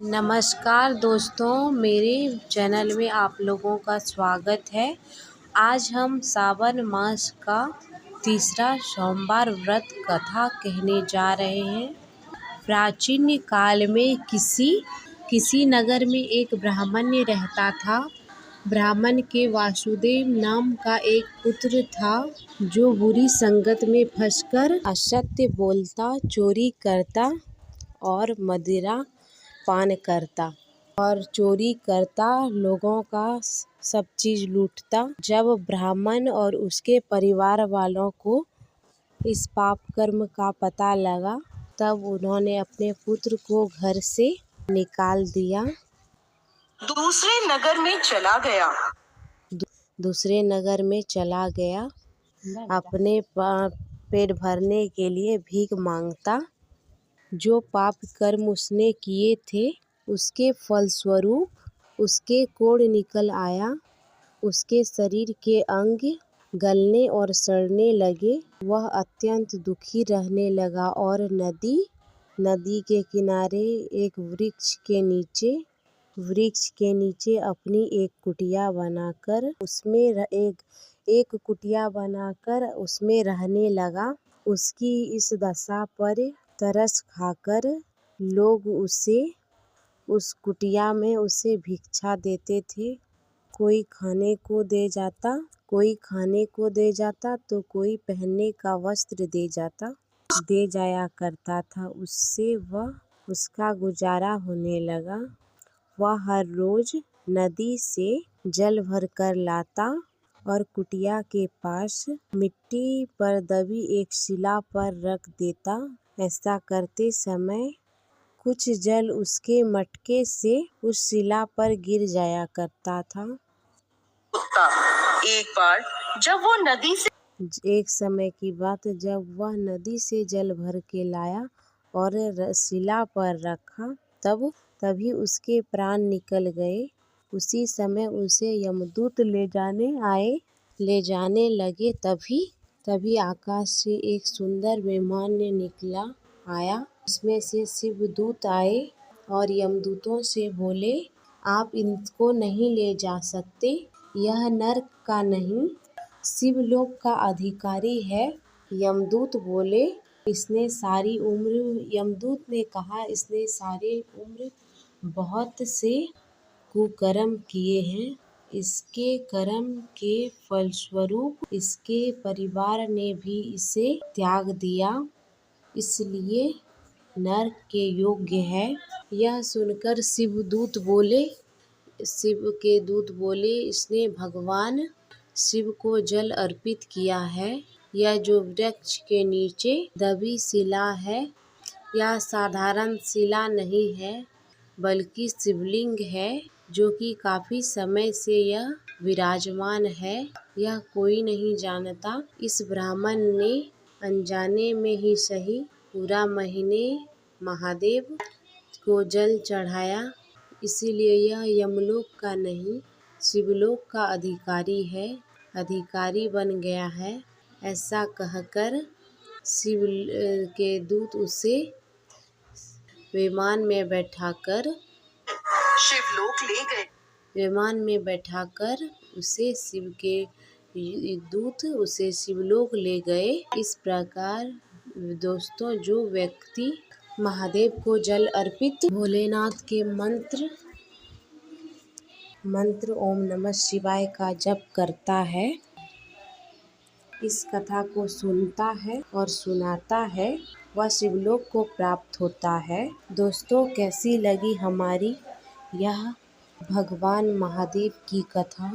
नमस्कार दोस्तों, मेरे चैनल में आप लोगों का स्वागत है। आज हम सावन मास का तीसरा सोमवार व्रत कथा कहने जा रहे हैं। प्राचीन काल में किसी नगर में एक ब्राह्मण रहता था। ब्राह्मण के वासुदेव नाम का एक पुत्र था, जो बुरी संगत में फंसकर असत्य बोलता, चोरी करता और मदिरा पान करता और चोरी करता, लोगों का सब चीज लूटता। जब ब्राह्मण और उसके परिवार वालों को इस पाप कर्म का पता लगा, तब उन्होंने अपने पुत्र को घर से निकाल दिया। दूसरे नगर में चला गया। अपने पेट भरने के लिए भीख मांगता। जो पाप कर्म उसने किए थे, उसके फलस्वरूप उसके कोढ़ निकल आया। उसके शरीर के अंग गलने और सड़ने लगे। वह अत्यंत दुखी रहने लगा और नदी के किनारे एक वृक्ष के नीचे अपनी एक कुटिया बनाकर उसमें रहने लगा। उसकी इस दशा पर तरस खाकर लोग उस कुटिया में उसे भिक्षा देते थे। कोई खाने को दे जाता तो कोई पहनने का वस्त्र दे जाया करता था। उससे उसका गुजारा होने लगा। वह हर रोज नदी से जल भर कर लाता और कुटिया के पास मिट्टी पर दबी एक शिला पर रख देता। ऐसा करते समय कुछ जल उसके मटके से उस शिला पर गिर जाया करता था। एक समय की बात, जब वह नदी से जल भर के लाया और शिला पर रखा, तभी उसके प्राण निकल गए। उसी समय उसे यमदूत ले जाने लगे। तभी आकाश से एक सुंदर विमान आया। उसमें से शिवदूत आए और यमदूतों से बोले, आप इनको नहीं ले जा सकते। यह नरक का नहीं, शिवलोक का अधिकारी है। यमदूत ने कहा, इसने सारी उम्र बहुत से कुकर्म किए हैं। इसके कर्म के फलस्वरूप इसके परिवार ने भी इसे त्याग दिया, इसलिए नरक के योग्य है। यह सुनकर शिव के दूत बोले, इसने भगवान शिव को जल अर्पित किया है। यह जो वृक्ष के नीचे दबी शिला है, यह साधारण शिला नहीं है, बल्कि शिवलिंग है, जो कि काफी समय से यह विराजमान है। यह कोई नहीं जानता। इस ब्राह्मण ने अनजाने में ही सही पूरा महीने महादेव को जल चढ़ाया, इसीलिए यह यमलोक का नहीं, शिवलोक का अधिकारी बन गया है। ऐसा कहकर शिव के दूत उसे विमान में बैठाकर उसे शिवलोक ले गए। इस प्रकार दोस्तों, जो व्यक्ति महादेव को जल अर्पित भोलेनाथ के मंत्र ओम नमः शिवाय का जप करता है, इस कथा को सुनता है और सुनाता है, वह शिवलोक को प्राप्त होता है। दोस्तों, कैसी लगी हमारी यह भगवान महादेव की कथा?